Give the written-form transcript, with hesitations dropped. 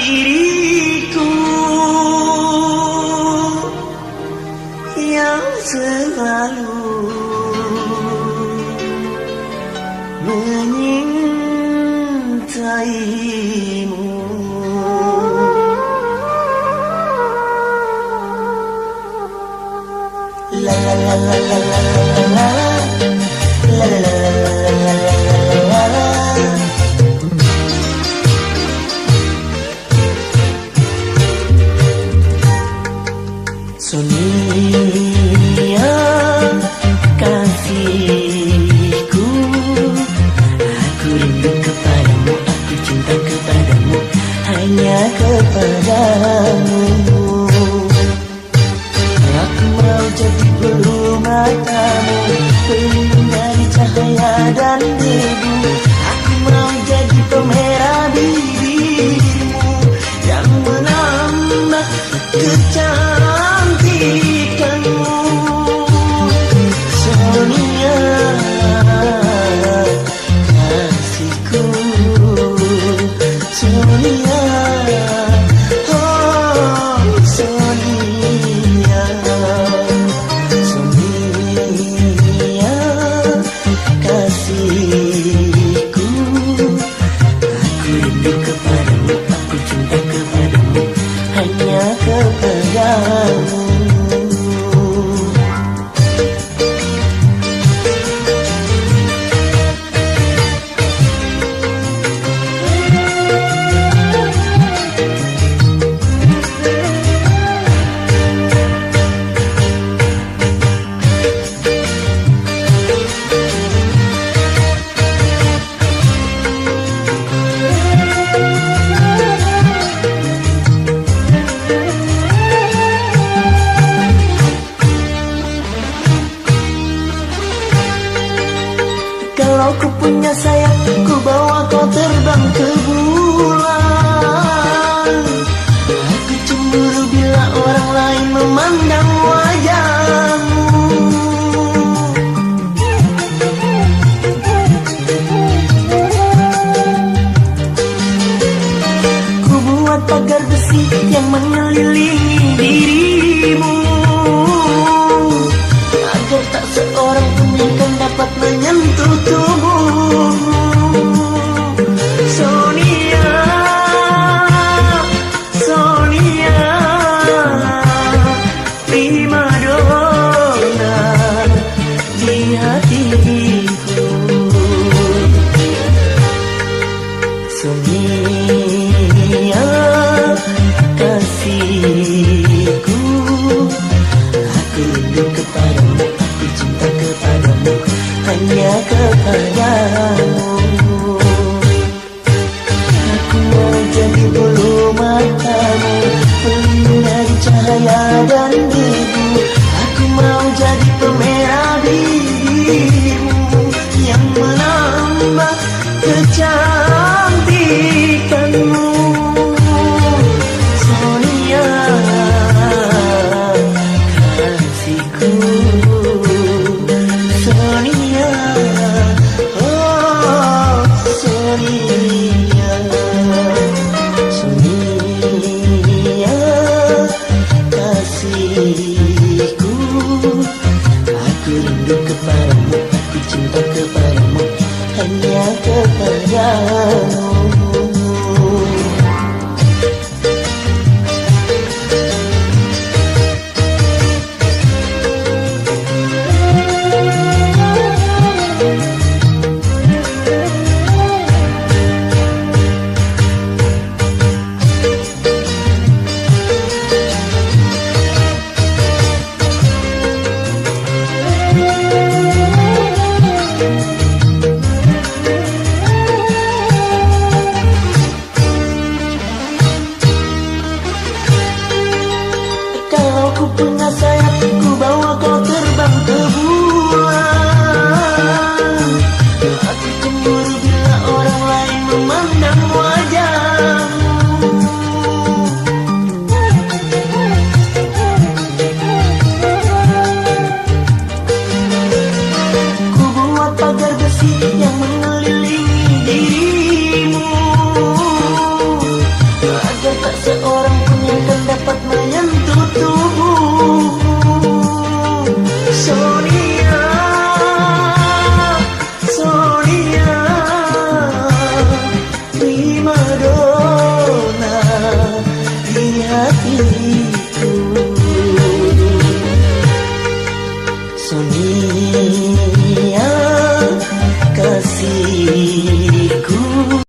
diriku yang selalu menyintaimu. La la la la la la la la la la la. Sonia kasihku, aku rindu kepadamu, aku cinta kepadamu, hanya kepadamu. Aku mau jadi bulu matamu, pelindung dari cahaya dan debu. Aku mau jadi pemerah bibirmu yang menambah kecantikanmu. Sonia kasihku, Sonia, oh Sonia, Sonia kasihku, aku rindu kepadamu, aku cinta kepadamu, hanya kepadamu. Kalau ku punya sayap, ku bawa kau terbang ke bulan. Aku cemburu bila orang lain memandang wajahmu. Ku buat pagar besi yang mengelilingi dirimu, agar tak seorang pun yang kan dapat menyentuh tubuhmu. Sonia, Sonia, prima donna di hatiku. Sonia kasihku, aku rindu kepadamu, aku cinta kepadamu, hanya kepadamu. Aku mau jadi bulu matamu, pelindung dari cahaya dan debu. Aku mau jadi pemerah bibirmu yang menambah kecantikanmu. Sonia kasihku, Sonia, oh Sonia, Sonia kasih. hati.